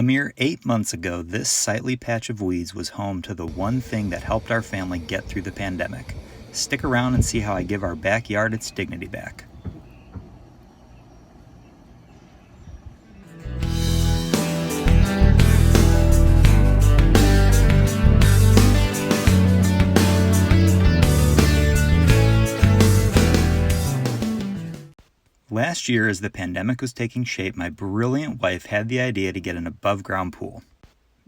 A mere 8 months ago, this sightly patch of weeds was home to the one thing that helped our family get through the pandemic. Stick around and see how I give our backyard its dignity back. Last year, as the pandemic was taking shape, my brilliant wife had the idea to get an above-ground pool.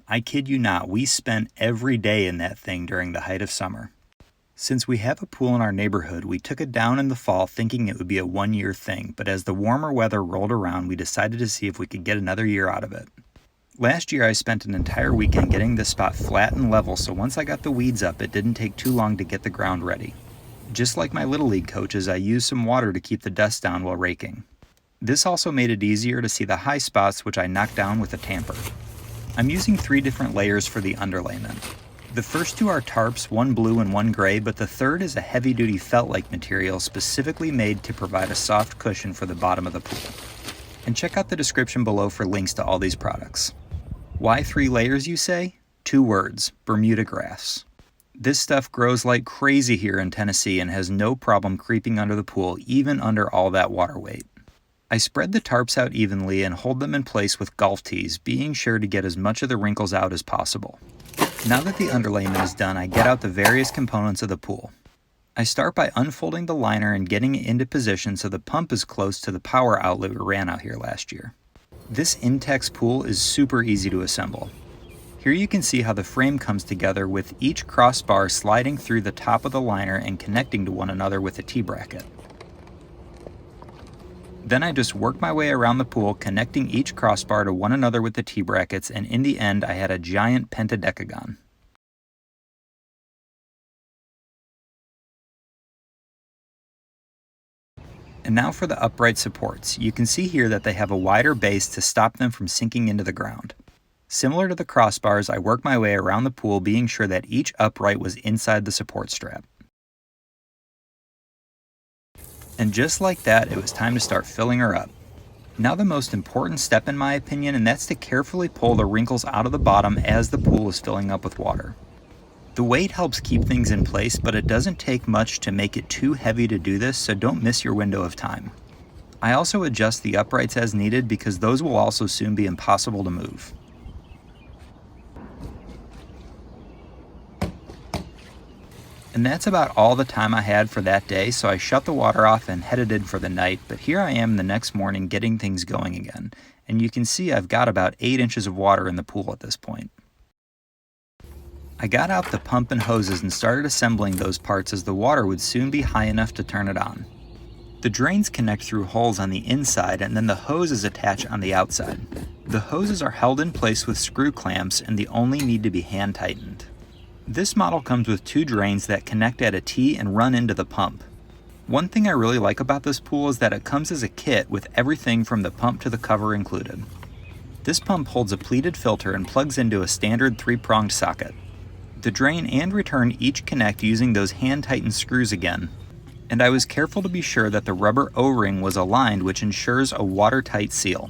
I kid you not, we spent every day in that thing during the height of summer. Since we have a pool in our neighborhood, we took it down in the fall thinking it would be a one-year thing, but as the warmer weather rolled around, we decided to see if we could get another year out of it. Last year, I spent an entire weekend getting this spot flat and level, so once I got the weeds up, it didn't take too long to get the ground ready. Just like my Little League coaches, I used some water to keep the dust down while raking. This also made it easier to see the high spots, which I knocked down with a tamper. I'm using 3 different layers for the underlayment. The first 2 are tarps, one blue and one gray, but the third is a heavy-duty felt-like material specifically made to provide a soft cushion for the bottom of the pool. And check out the description below for links to all these products. Why 3 layers, you say? 2 words: Bermuda grass. This stuff grows like crazy here in Tennessee and has no problem creeping under the pool, even under all that water weight. I spread the tarps out evenly and hold them in place with golf tees, being sure to get as much of the wrinkles out as possible. Now that the underlayment is done, I get out the various components of the pool. I start by unfolding the liner and getting it into position so the pump is close to the power outlet we ran out here last year. This Intex pool is super easy to assemble. Here you can see how the frame comes together with each crossbar sliding through the top of the liner and connecting to one another with a T-bracket. Then I just worked my way around the pool, connecting each crossbar to one another with the T-brackets, and in the end I had a giant pentadecagon. And now for the upright supports. You can see here that they have a wider base to stop them from sinking into the ground. Similar to the crossbars, I worked my way around the pool, being sure that each upright was inside the support strap. And just like that, it was time to start filling her up. Now the most important step in my opinion, and that's to carefully pull the wrinkles out of the bottom as the pool is filling up with water. The weight helps keep things in place, but it doesn't take much to make it too heavy to do this, so don't miss your window of time. I also adjust the uprights as needed because those will also soon be impossible to move. And that's about all the time I had for that day, so I shut the water off and headed in for the night, but here I am the next morning getting things going again, and you can see I've got about 8 inches of water in the pool at this point. I got out the pump and hoses and started assembling those parts as the water would soon be high enough to turn it on. The drains connect through holes on the inside and then the hoses attach on the outside. The hoses are held in place with screw clamps and they only need to be hand tightened. This model comes with 2 drains that connect at a T and run into the pump. One thing I really like about this pool is that it comes as a kit with everything from the pump to the cover included. This pump holds a pleated filter and plugs into a standard 3-pronged socket. The drain and return each connect using those hand-tightened screws again. And I was careful to be sure that the rubber O-ring was aligned, which ensures a watertight seal.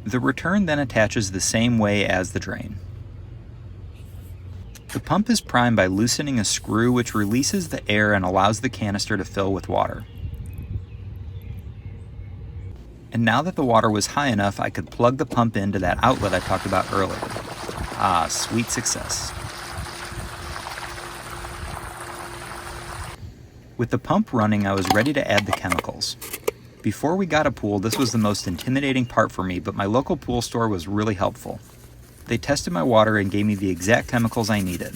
The return then attaches the same way as the drain. The pump is primed by loosening a screw which releases the air and allows the canister to fill with water. And now that the water was high enough, I could plug the pump into that outlet I talked about earlier. Ah, sweet success. With the pump running, I was ready to add the chemicals. Before we got a pool, this was the most intimidating part for me, but my local pool store was really helpful. They tested my water and gave me the exact chemicals I needed,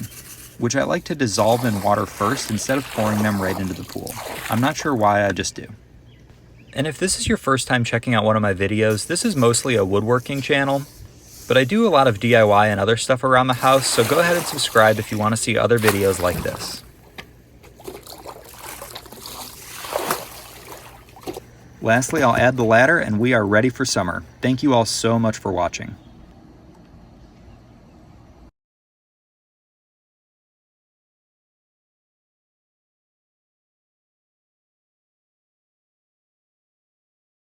which I like to dissolve in water first instead of pouring them right into the pool. I'm not sure why, I just do. And if this is your first time checking out one of my videos, this is mostly a woodworking channel, but I do a lot of DIY and other stuff around the house, so go ahead and subscribe if you want to see other videos like this. Lastly, I'll add the ladder and we are ready for summer. Thank you all so much for watching.